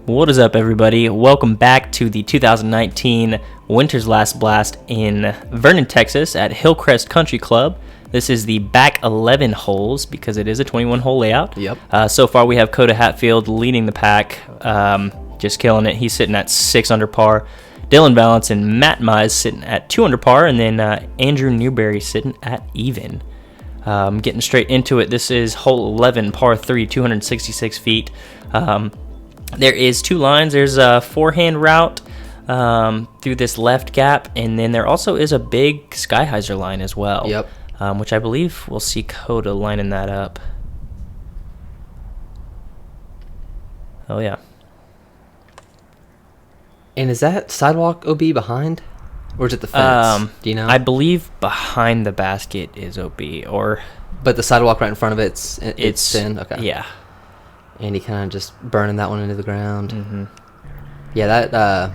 What is up, everybody? Welcome back to the 2019 Winter's Last Blast in Vernon, Texas at Hillcrest Country Club. This is the back 11 holes because it is a 21-hole layout. Yep. So far, we have Coda Hatfield leading the pack, just killing it. He's sitting at 6 under par. Dillon Vallance and Matt Mize sitting at 2 under par, and then Andrew Newberry sitting at even. Getting straight into it, this is hole 11, par 3, 266 feet. There is two lines. There's a forehand route through this left gap, and then there also is a big skyhyzer line as well. Yep. Which I believe we'll see Coda lining that up. Oh, yeah. And is that sidewalk OB behind? Or is it the fence? Do you know? I believe behind the basket is OB, or... But the sidewalk right in front of it's thin? Okay. Yeah. And he kind of just burning that one into the ground. Mm-hmm. Yeah,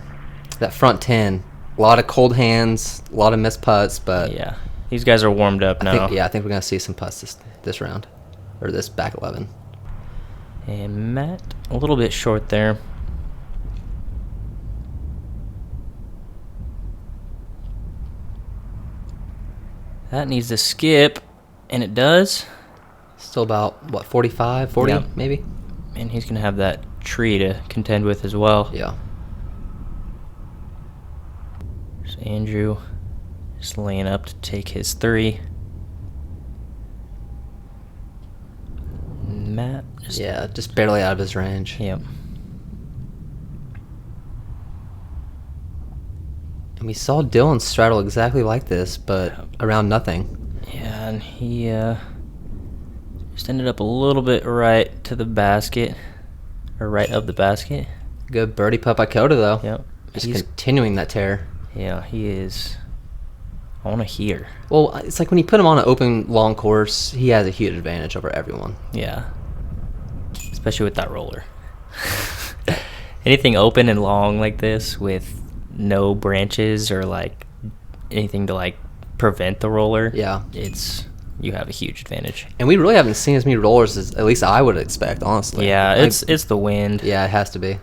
that front 10, a lot of cold hands, a lot of missed putts, but... Yeah, these guys are warmed up now. I think we're going to see some putts this round, or this back 11. And Matt, a little bit short there. That needs to skip, and it does. Still about, what, 45, 40 Yeah. maybe? And he's going to have that tree to contend with as well. Yeah. There's Andrew just laying up to take his 3. Matt just barely out of his range. Yep. And we saw Dillon straddle exactly like this, but around nothing. Yeah, and he just ended up a little bit right to the basket, or right of the basket. Good birdie putt by Coda, though. Yep. Just continuing that tear. Yeah, he is on a heater. Well, it's like when you put him on an open, long course, he has a huge advantage over everyone. Yeah. Especially with that roller. Anything open and long like this with no branches or like anything to like prevent the roller, Yeah. You have a huge advantage. And we really haven't seen as many rollers as at least I would expect, honestly. Yeah, it's the wind. Yeah, it has to be.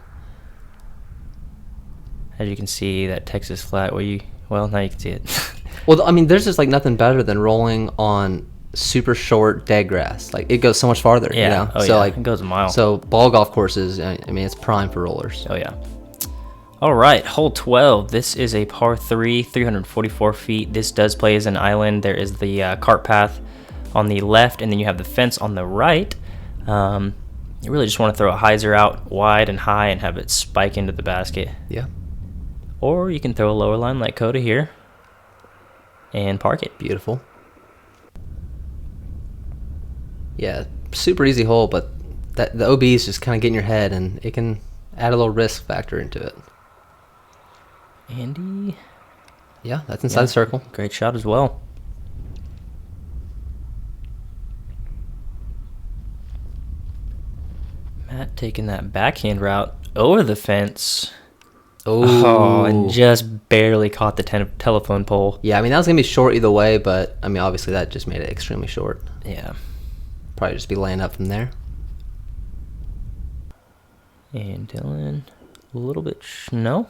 As you can see, that Texas flat now you can see it. Well, I mean, there's just like nothing better than rolling on super short dead grass. Like, it goes so much farther. Yeah. You know? Oh, so yeah. like It goes a mile. So ball golf courses, I mean, it's prime for rollers. Oh, yeah. All right, hole 12. This is a par 3, 344 feet. This does play as an island. There is the cart path on the left, and then you have the fence on the right. You really just want to throw a hyzer out wide and high and have it spike into the basket. Yeah. Or you can throw a lower line like Coda here and park it. Beautiful. Yeah, super easy hole, but the OB is just kind of get in your head, and it can add a little risk factor into it. Andy. Yeah, that's inside the circle. Great shot as well. Matt taking that backhand route over the fence. Oh, and just barely caught the telephone pole. Yeah, I mean, that was going to be short either way, but, I mean, obviously that just made it extremely short. Yeah. Probably just be laying up from there. And Dillon, a little bit, no.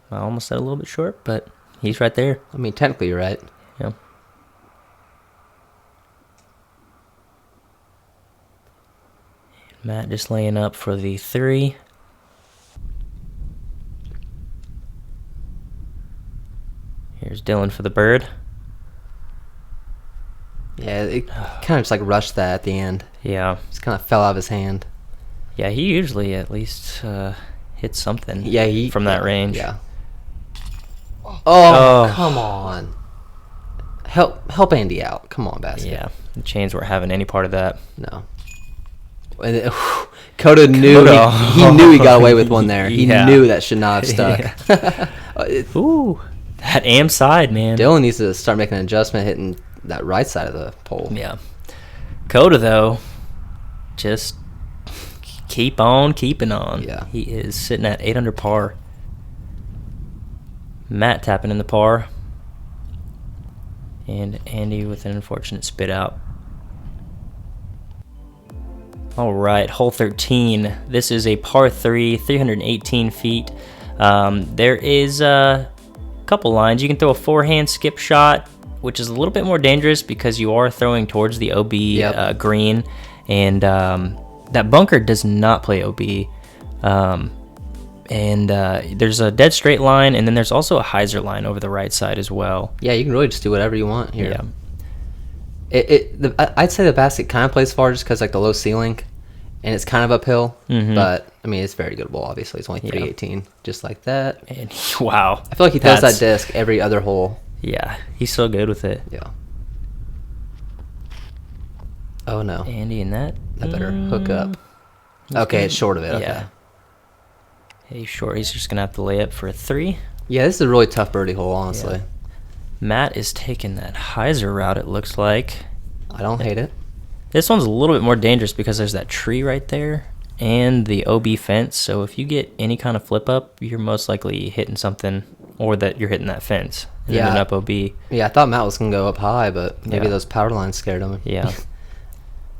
I almost said a little bit short, but he's right there. I mean, technically you're right. Yeah. Matt just laying up for the 3. Here's Dillon for the bird. Yeah, it kind of just like rushed that at the end. Yeah. Just kind of fell out of his hand. Yeah, he usually at least hits something from that range. Yeah. Oh, come on. Help Andy out. Come on, basket. Yeah, the chains weren't having any part of that. No. Coda knew he knew he got away with one there. He knew that should not have stuck. Ooh, that am side, man. Dillon needs to start making an adjustment, hitting that right side of the pole. Yeah. Coda, though, just keep on keeping on. Yeah. He is sitting at 8 under par. Matt tapping in the par. And Andy with an unfortunate spit out. All right, hole 13. This is a par 3, 318 feet. There is a couple lines. You can throw a forehand skip shot, which is a little bit more dangerous because you are throwing towards the OB green, and that bunker does not play OB. There's a dead straight line, and then there's also a hyzer line over the right side as well. Yeah, you can really just do whatever you want here. Yeah. I'd say the basket kind of plays far just because like the low ceiling, and it's kind of uphill. But I mean, it's very good ball. Obviously, it's only 318, just like that. And wow, I feel like he throws that disc every other hole. Yeah, he's so good with it. Yeah. Oh no, Andy and that. I better hook up. Okay, it's short of it. Okay. Yeah. He's short. He's just gonna have to lay up for a 3. Yeah, this is a really tough birdie hole, honestly. Yeah. Matt is taking that hyzer route, it looks like. I don't hate it. This one's a little bit more dangerous because there's that tree right there and the OB fence. So if you get any kind of flip up, you're most likely hitting something, or that you're hitting that fence and ending up OB. Yeah, I thought Matt was gonna go up high, but maybe those power lines scared him. Yeah.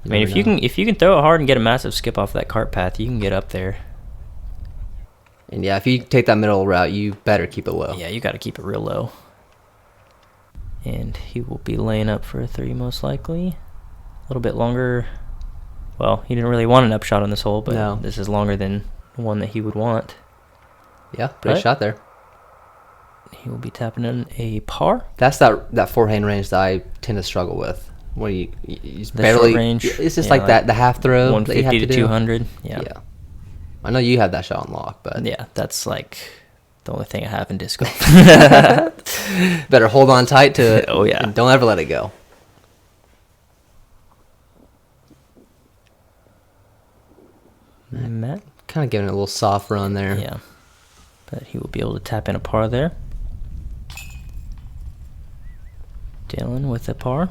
I mean, if you can throw it hard and get a massive skip off that cart path, you can get up there. And yeah, if you take that middle route, you better keep it low. Yeah, you got to keep it real low. And he will be laying up for a 3 most likely. A little bit longer. Well, he didn't really want an upshot on this hole, but this is longer than the one that he would want. Yeah, great shot there. He will be tapping in a par. That's that forehand range that I tend to struggle with. When you barely range, it's just like that, the half throw 150 to 200. Yeah. I know you have that shot on lock, but yeah, that's like the only thing I have in disc golf. Better hold on tight to it. Oh yeah, and don't ever let it go. Matt kind of giving it a little soft run there. Yeah, but he will be able to tap in a par there. Dillon with a par.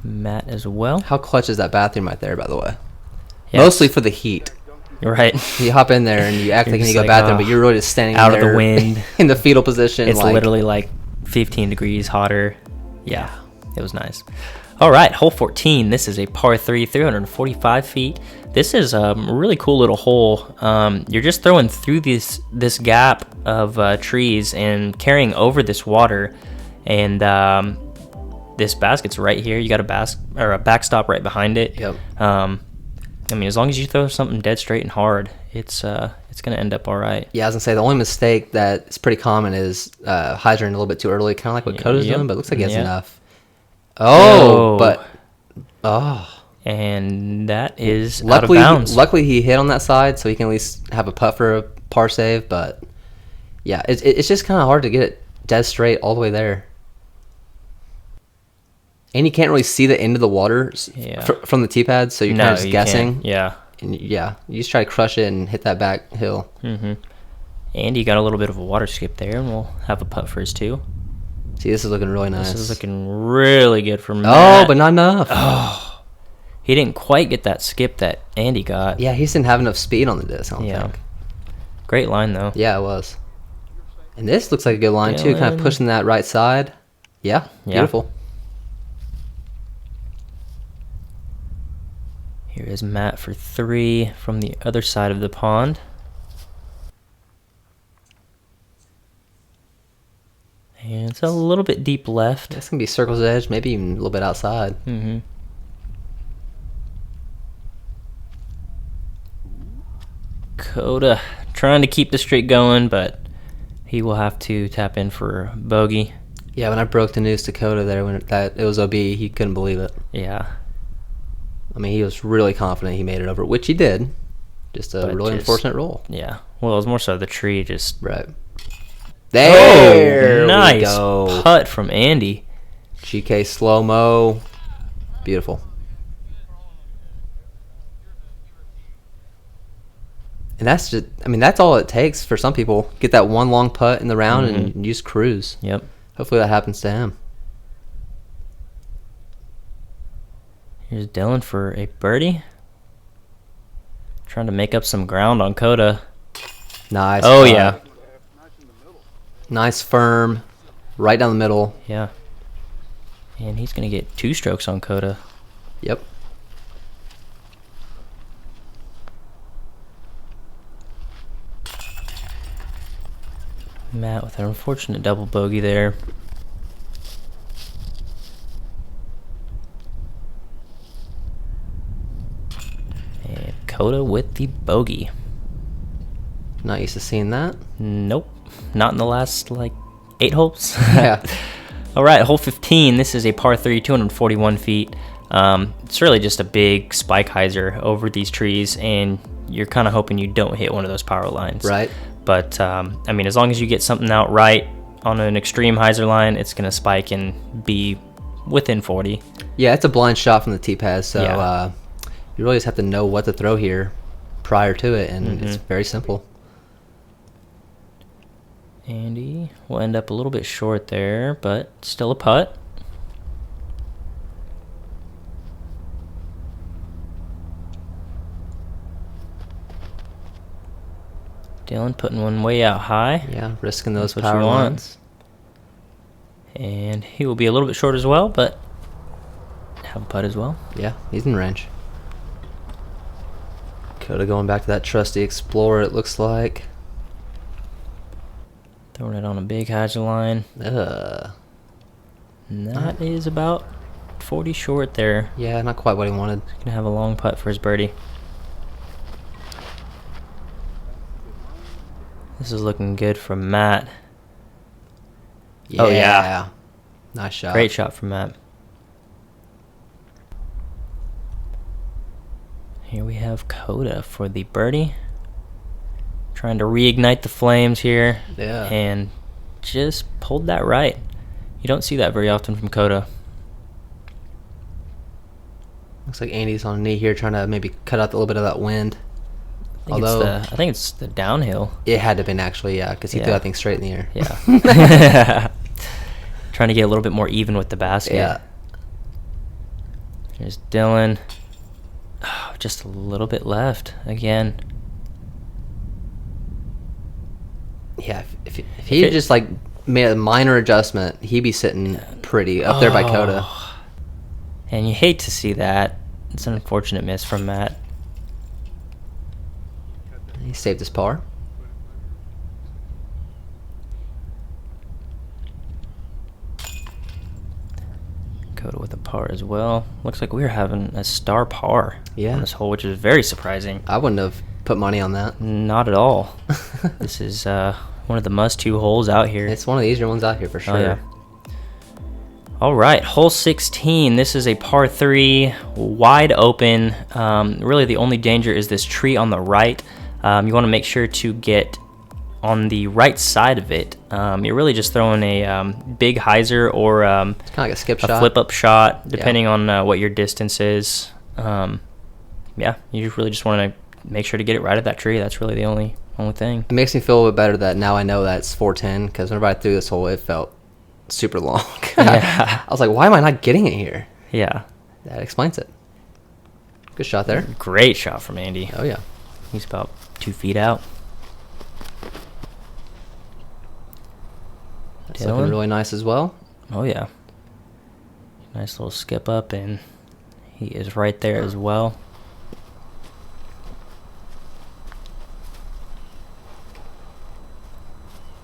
Matt as well. How clutch is that bathroom right there, by the way? Yes. Mostly for the heat. You're right. You hop in there and you act like you need to go to the bathroom, but you're really just standing out there of the wind in the fetal position. It's literally like 15 degrees hotter. Yeah, it was nice. All right, hole 14. This is a par 3, 345 feet. This is a really cool little hole. You're just throwing through this gap of trees and carrying over this water, and this basket's right here. You got a backstop right behind it. Yep. I mean, as long as you throw something dead straight and hard, it's gonna end up all right. Yeah, I was gonna say the only mistake that's pretty common is hydering a little bit too early, kind of like what Coda's doing, but it looks like he has enough. And that is out of bounds. Luckily, he hit on that side, so he can at least have a putt for a par save. But yeah, it's just kind of hard to get it dead straight all the way there. And you can't really see the end of the water from the tee pad, so you're kind of just guessing. Can't. Yeah. And you just try to crush it and hit that back hill. Mm-hmm. And you got a little bit of a water skip there, and we'll have a putt for his 2. See, this is looking really nice. This is looking really good for Matt. Oh, but not enough. Oh, he didn't quite get that skip that Andy got. Yeah, he just didn't have enough speed on the disc, I don't think. Great line, though. Yeah, it was. And this looks like a good line, too, kind of pushing that right side. Yeah, beautiful. Here is Matt for 3 from the other side of the pond. And it's a little bit deep left. That's going to be circle's edge, maybe even a little bit outside. Mm-hmm. Coda trying to keep the streak going, but he will have to tap in for bogey. Yeah, when I broke the news to Coda there, when it was OB, he couldn't believe it. Yeah. I mean, he was really confident he made it over, which he did. Just a really unfortunate roll. Yeah. Well, it was more so the tree just... Right. There nice we go. Putt from Andy. GK slow-mo. Beautiful. And that's just, I mean, that's all it takes for some people. Get that one long putt in the round and you just cruise. Yep. Hopefully that happens to him. Here's Dillon for a birdie. Trying to make up some ground on Coda. Nice. Oh, yeah. Nice firm. right down the middle. Yeah. And he's going to get 2 strokes on Coda. Yep. Matt with an unfortunate double bogey there. And Coda with the bogey. Not used to seeing that. Nope. Not in the last, like, 8 holes. Yeah. All right, hole 15. This is a par 3, 241 feet. It's really just a big spike hyzer over these trees, and you're kind of hoping you don't hit one of those power lines. Right. But, I mean, as long as you get something out right on an extreme hyzer line, it's going to spike and be within 40. Yeah, it's a blind shot from the tee pad, so Yeah. you really just have to know what to throw here prior to it, and it's very simple. Andy will end up a little bit short there, but still a putt. Dillon putting one way out high. Yeah, risking those That's what power you want. lines. And he will be a little bit short as well, but have a putt as well. Yeah, he's in range. Coda going back to that trusty Explorer, it looks like. Throwing it on a big hyzer line. And that is about 40 short there. Yeah, not quite what he wanted. Gonna have a long putt for his birdie. This is looking good from Matt. Yeah. Oh, yeah. Nice shot. Great shot from Matt. Here we have Coda for the birdie. Trying to reignite the flames here. Yeah. And just pulled that right. You don't see that very often from Coda. Looks like Andy's on a knee here, trying to maybe cut out a little bit of that wind. I think it's the downhill. It had to have been actually, yeah, because he threw Yeah. that thing straight in the air. Yeah. Trying to get a little bit more even with the basket. Yeah. Here's Dillon. Oh, just a little bit left again. Yeah, if he had just like made a minor adjustment, he'd be sitting pretty up there by Coda. And you hate to see that. It's an unfortunate miss from Matt. He saved his par. Coda with a par as well. Looks like we're having a star par Yeah. on this hole, which is very surprising. I wouldn't have put money on that. Not at all. This is one of the must-to holes out here. It's one of the easier ones out here for sure. Oh, yeah. All right, hole 16. This is a par 3, wide open. Really, the only danger is this tree on the right. You want to make sure to get on the right side of it. You're really just throwing a big hyzer or It's kind of like a skip shot. flip-up shot, depending on what your distance is. Yeah, you really just want to make sure to get it right at that tree. That's really the only thing. It makes me feel a little bit better that now I know that it's 410, because whenever I threw this hole, it felt super long. Yeah. I was like, why am I not getting it here? Yeah. That explains it. Good shot there. Great shot from Andy. Oh, yeah. He's about 2 feet out. That's Dillon? looking really nice as well. Oh, yeah. Nice little skip up, and he is right there as well.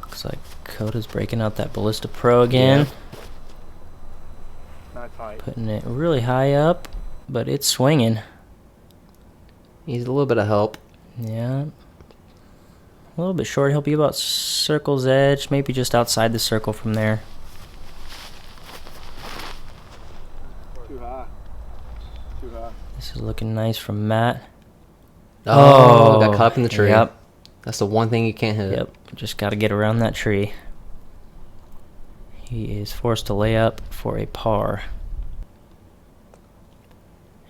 Looks like Coda's breaking out that Ballista Pro again. Nice height. Putting it really high up, but it's swinging. Needs a little bit of help. Yeah. A little bit short. He'll be about circle's edge, maybe just outside the circle from there. Too high. Too high. This is looking nice from Matt. Oh, got caught up in the tree. Yep. That's the one thing you can't hit. Yep. Just got to get around that tree. He is forced to lay up for a par.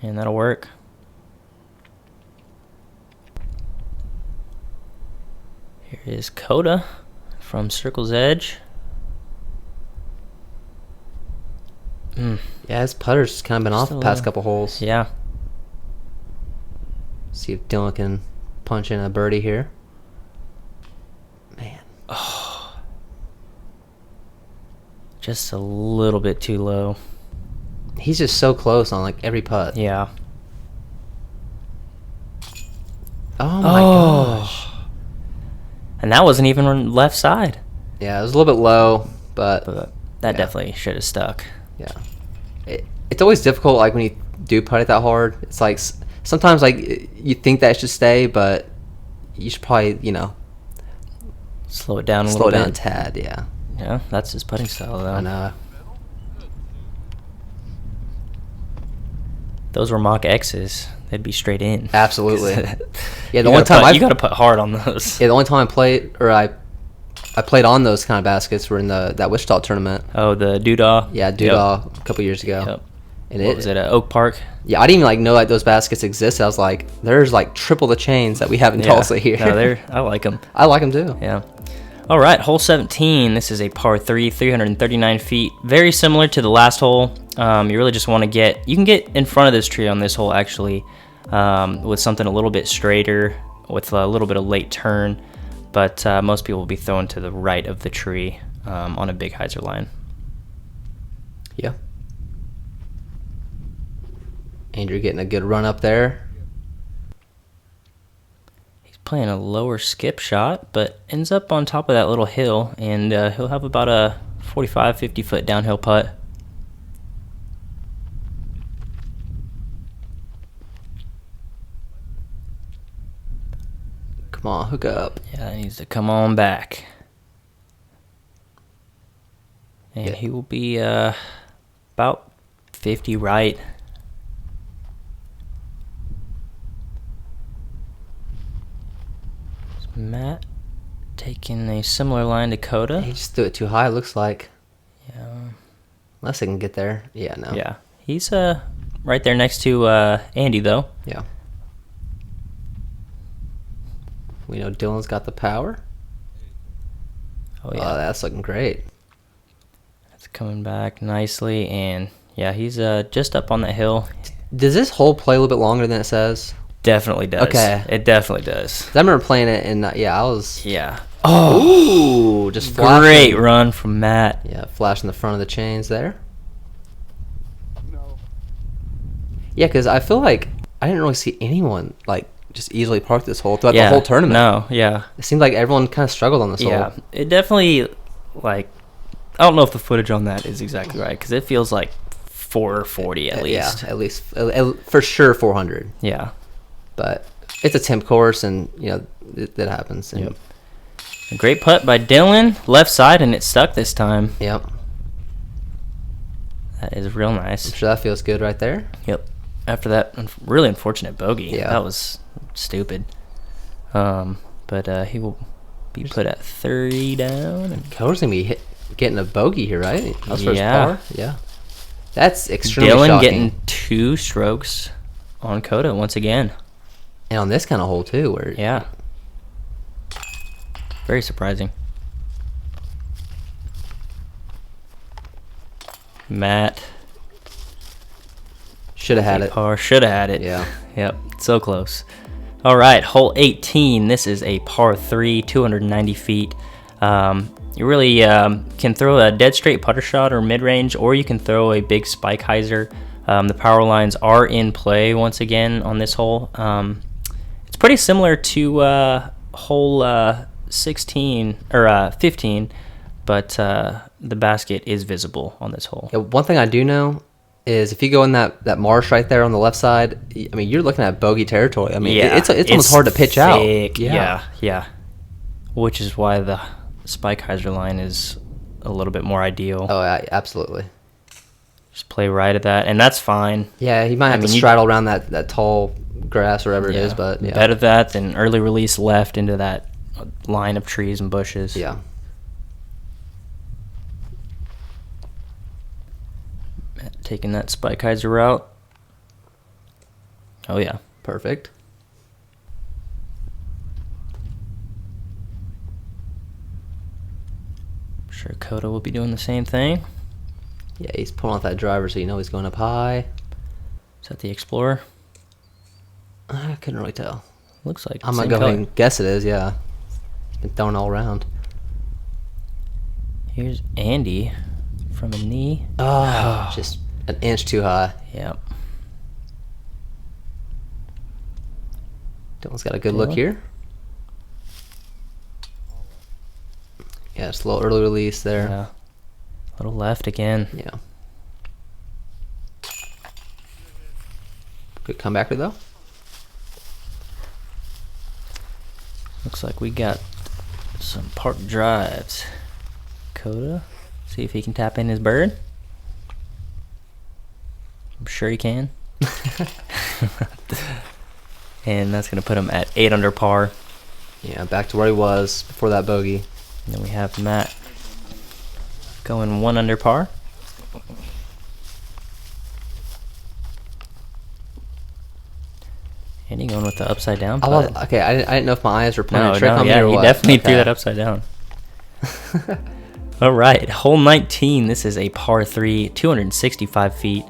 And that'll work. Here is Coda from Circle's Edge. Yeah, his putter's kind of been off the Still past a- couple holes. Yeah. See if Dillon can punch in a birdie here. Man. Just a little bit too low. He's just so close on like every putt. Yeah. Oh my gosh. And that wasn't even on left side. Yeah, it was a little bit low, but That definitely should have stuck. yeah. It's always difficult, like, when you do putt it that hard. It's like sometimes, like, you think that it should stay, but you should probably, Slow it down a slow little it down a bit. tad, yeah. Yeah, that's his putting style, though. I know. Those were mock X's. They'd be straight in. Absolutely. Yeah, the You only gotta time you got to put hard on those. the only time I played, or I played on those kind of baskets were in that Wichita tournament. Oh, the Doodah. Yeah, Doodah a couple years ago. Yep. And What was it at Oak Park? Yeah, I didn't even know like those baskets existed. I was like, there's like triple the chains that we have in Tulsa here. No, I like them. I like them too. Yeah. All right, hole 17. This is a par 3, 339 feet. Very similar to the last hole. You really just want to you can get in front of this tree on this hole, actually, with something a little bit straighter, with a little bit of late turn. But most people will be throwing to the right of the tree on a big hyzer line. Yeah. Andrew getting a good run up there. He's playing a lower skip shot, but ends up on top of that little hill, and he'll have about a 45, 50 foot downhill putt. Come on, hook up. Yeah, that needs to come on back. And Yeah. he will be about 50 right. Matt taking a similar line to Coda. He just threw it too high, it looks like. Yeah. Unless they can get there. Yeah, no. Yeah. He's right there next to Andy, though. Yeah. We know Dillon's got the power. Oh, yeah. Oh, that's looking great. That's coming back nicely. And, yeah, he's just up on that hill. Does this hole play a little bit longer than it says? Definitely does. Okay. It definitely does. I remember playing it, and I was... Yeah. Oh! Just flashing. Great run from Matt. Yeah, flashing the front of the chains there. No. Yeah, because I feel like I didn't really see anyone, just easily park this hole throughout the whole tournament. No, yeah. It seemed like everyone kind of struggled on this Yeah. hole. It definitely, I don't know if the footage on that is exactly right, because it feels like 440 at least. Yeah, at least. For sure 400. Yeah. But it's a temp course, and, that happens. And, Yep. A great putt by Dillon, left side, and it stuck this time. Yep. That is real I'm nice. sure that feels good right there. Yep. After that really unfortunate bogey. Yeah. That was stupid. But he will be put at 30 down. And Coda's going to be getting a bogey here, right? That's first Yeah. par? Yeah. That's extremely Dillon shocking. getting 2 strokes on Coda once again. And on this kind of hole, too, where... Yeah. Very surprising. Matt. Should have had it. Par. Should have had it. Yeah. Yep. So close. All right. Hole 18. This is a par 3, 290 feet. You really can throw a dead straight putter shot or mid-range, or you can throw a big spike hyzer. The power lines are in play once again on this hole. It's pretty similar to hole 16 or 15, but the basket is visible on this hole. Yeah, one thing I do know is if you go in that marsh right there on the left side, I mean, you're looking at bogey territory. I mean, it's almost hard to pitch out. Yeah. Which is why the spike hyzer line is a little bit more ideal. Oh, yeah, absolutely. Just play right at that, and that's fine. Yeah, he might have to straddle around that tall grass or whatever it is, but yeah. Better that than early release left into that line of trees and bushes. Yeah. Taking that spike hyzer route. Oh, yeah. Perfect. I'm sure Coda will be doing the same thing. Yeah, he's pulling off that driver, so he's going up high. Is that the Explorer? I couldn't really tell. Looks like I'm going to go ahead and guess it is, yeah. It's been thrown all around. Here's Andy from a knee. Oh, just an inch too high. Yep. Dillon's got a good look here. Yeah, it's a little early release there. Yeah. A little left again. Yeah. Good comebacker though. Looks like we got some park drives. Coda, see if he can tap in his bird. I'm sure he can. And that's going to put him at 8 under par. Yeah, back to where he was before that bogey. And then we have Matt going 1 under par. And he going with the upside down putt. Okay, I didn't know if my eyes were playing a trick No, on me yeah, or he what. definitely threw Okay. that upside down. All right, hole 19. This is a par 3, 265 feet.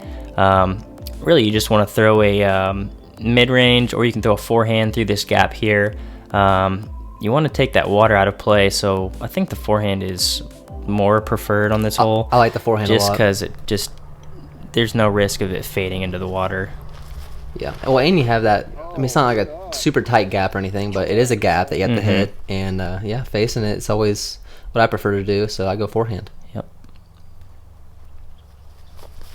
Really, you just want to throw a mid-range, or you can throw a forehand through this gap here. You want to take that water out of play, so I think the forehand is more preferred on this hole. I like the forehand a just lot. because there's no risk of it fading into the water. Yeah. Well, and you have that. I mean, it's not like a super tight gap or anything, but it is a gap that you have to hit. And yeah, facing it, it's always what I prefer to do. So I go forehand. Yep.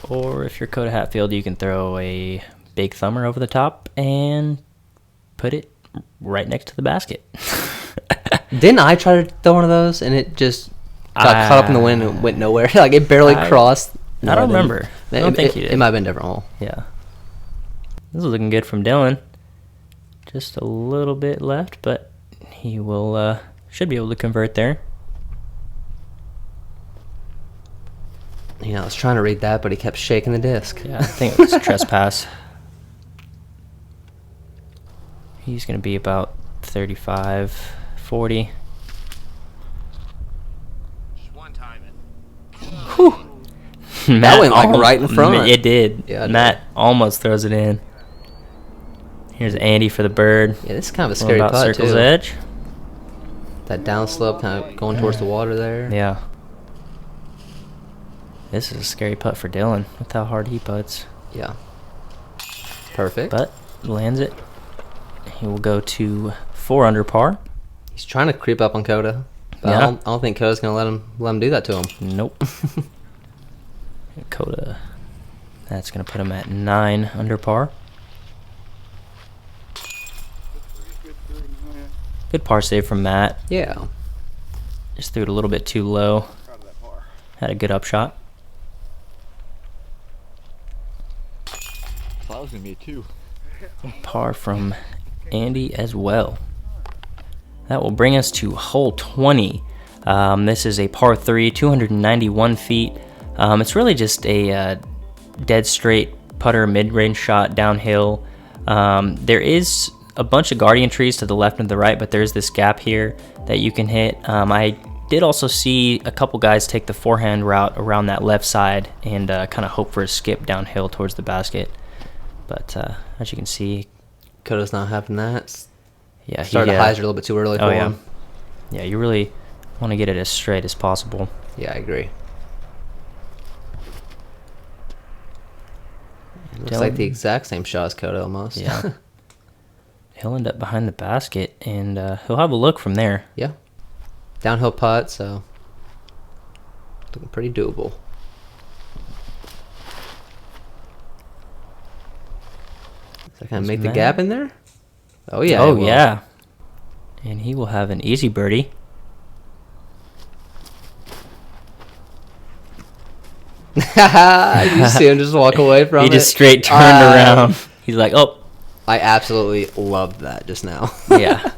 Or if you're Coda Hatfield, you can throw a big thumber over the top and put it right next to the basket. Didn't I try to throw one of those and it just got caught up in the wind and went nowhere? Like it barely crossed. I don't remember. I don't think you did. It might have been a different hole. Yeah. This is looking good from Dillon. Just a little bit left, but he will should be able to convert there. You know, I was trying to read that, but he kept shaking the disc. Yeah, I think it was a trespass. He's going to be about 35, 40. That went like right in front. It did. Yeah, it Matt almost throws it in. Here's Andy for the bird. Yeah, this is kind of a Going scary about putt circle's too. edge. That downslope kind of going towards the water there. Yeah. This is a scary putt for Dillon with how hard he putts. Yeah. Perfect. But lands it. He will go to 4 under par. He's trying to creep up on Coda. But Yeah. I don't think Coda's going to let him do that to him. Nope. Coda. That's going to put him at 9 under par. Good par save from Matt. Yeah. Just threw it a little bit too low. Had a good upshot. That was gonna be a 2. Par from Andy as well. That will bring us to hole 20. This is a par 3, 291 feet. It's really just a dead straight putter mid-range shot downhill. There is a bunch of guardian trees to the left and the right, but there's this gap here that you can hit. I did also see a couple guys take the forehand route around that left side and kind of hope for a skip downhill towards the basket. But as you can see, Coda's not having that. yeah, Started to hyzer a little bit too early for him. Yeah, you really want to get it as straight as possible. Yeah, I agree. Looks Dillon. like the exact same shot as Coda almost. Yeah. He'll end up behind the basket, and he'll have a look from there. Yeah. Downhill putt, so looking pretty doable. So can I make the Matt. gap in there? Oh yeah. Oh, it will. yeah. And he will have an easy birdie. You see him just walk away from He it. just straight turned around. He's like, oh, I absolutely loved that just now. yeah.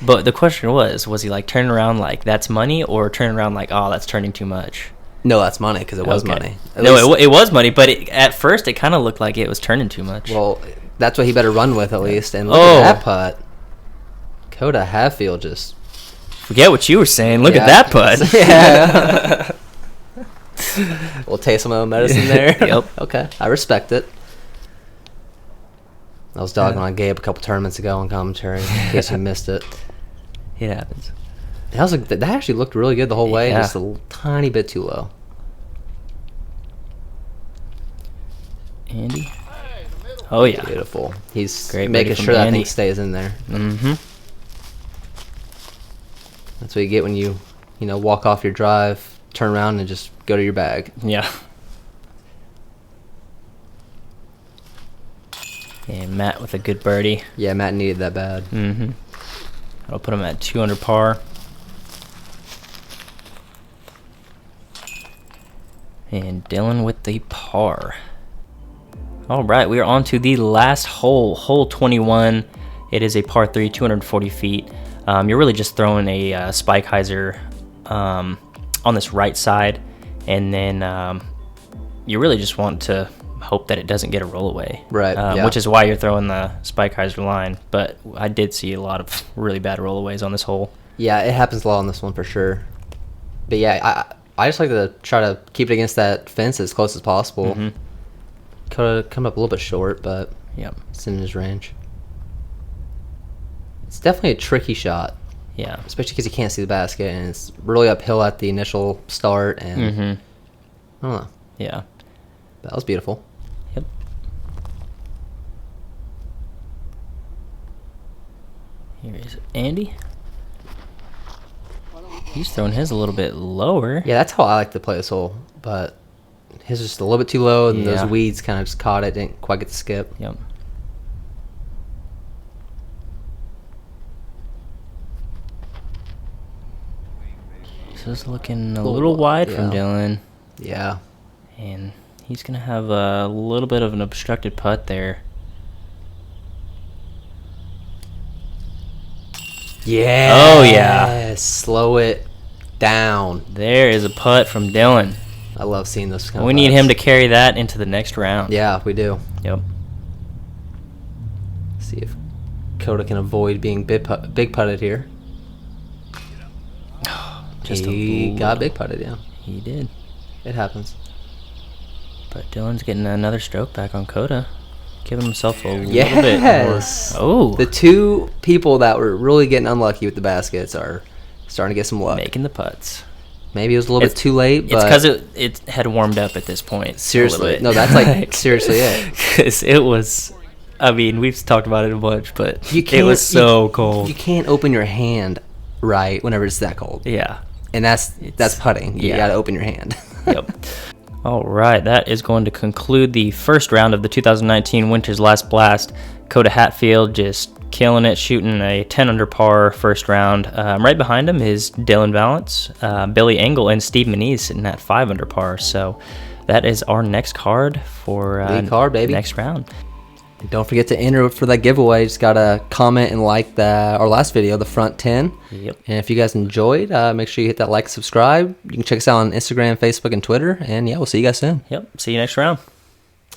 But the question was he like turning around like that's money, or turning around like, oh, that's turning too much? No, that's money because it was Okay. money. At No, least- it was money, but at first it kind of looked like it was turning too much. Well, that's what he better run with at least. And look Oh. at that putt. Coda Hatfield just. Forget what you were saying. Look at Yeah. that putt. Yeah. We'll taste some of the medicine there. Yep. Okay, I respect it. I was dogging on Gabe a couple tournaments ago on commentary in case you missed it. It happens. That actually looked really good the whole way, Yeah. just a tiny bit too low. Andy. Oh, yeah. Beautiful. He's Great making birdie from sure that Andy. thing stays in there. Mm-hmm. That's what you get when you walk off your drive, turn around, and just go to your bag. Yeah. And Matt with a good birdie. Yeah, Matt needed that bad. Mm-hmm. I'll put him at 2 under par. And Dillon with the par. All right, we are on to the last hole, hole 21. It is a par 3, 240 feet. You're really just throwing a spike hyzer on this right side, and then you really just want to hope that it doesn't get a rollaway. Right, yeah. Which is why you're throwing the spike hyzer line. But I did see a lot of really bad rollaways on this hole. Yeah, it happens a lot on this one for sure. But yeah, I just like to try to keep it against that fence as close as possible. Mm-hmm. Could have come up a little bit short, but Yep. it's in his range. It's definitely a tricky shot, Yeah. especially because you can't see the basket, and it's really uphill at the initial start, and Mm-hmm. I don't know. Yeah. That was beautiful. Yep. Here is Andy. He's throwing his a little bit lower. Yeah, that's how I like to play this hole, but his was just a little bit too low, and Yeah. those weeds kind of just caught it, didn't quite get the skip. Yep. This is looking a little wide from yeah. Dillon, Yeah. and he's gonna have a little bit of an obstructed putt there. Yeah. Oh, yeah. Slow it down. There is a putt from Dillon. I love seeing those kind We of need him to putts. carry that into the next round. Yeah, we do. Yep. See if Coda can avoid being big putted here. Just He a got little. big putted, yeah. He did. It happens. But Dillon's getting another stroke back on Coda. Giving himself a little Yes. bit more. Oh. The two people that were really getting unlucky with the baskets are starting to get some luck. Making the putts. Maybe it was a little bit It's- too late, It's but because it had warmed up at this point. a little seriously, bit. no, that's like seriously it. Because it was, I mean, we've talked about it a bunch, but You it can't, was so cold. You can't open your hand right whenever it's that cold, Yeah. and that's putting. You yeah. gotta open your hand. Yep. All right, that is going to conclude the first round of the 2019 Winter's Last Blast. Coda Hatfield just killing it, shooting a 10 under par first round. Right behind him is Dillon Vallance, Billy Engel, and Steve Mize sitting at 5 under par. So that is our next card for Lead card, baby. next round. And don't forget to enter for that giveaway. Just gotta comment and like our last video, the front 10. Yep. And if you guys enjoyed, make sure you hit that like, subscribe. You can check us out on Instagram, Facebook, and Twitter. And yeah, we'll see you guys soon. Yep. See you next round.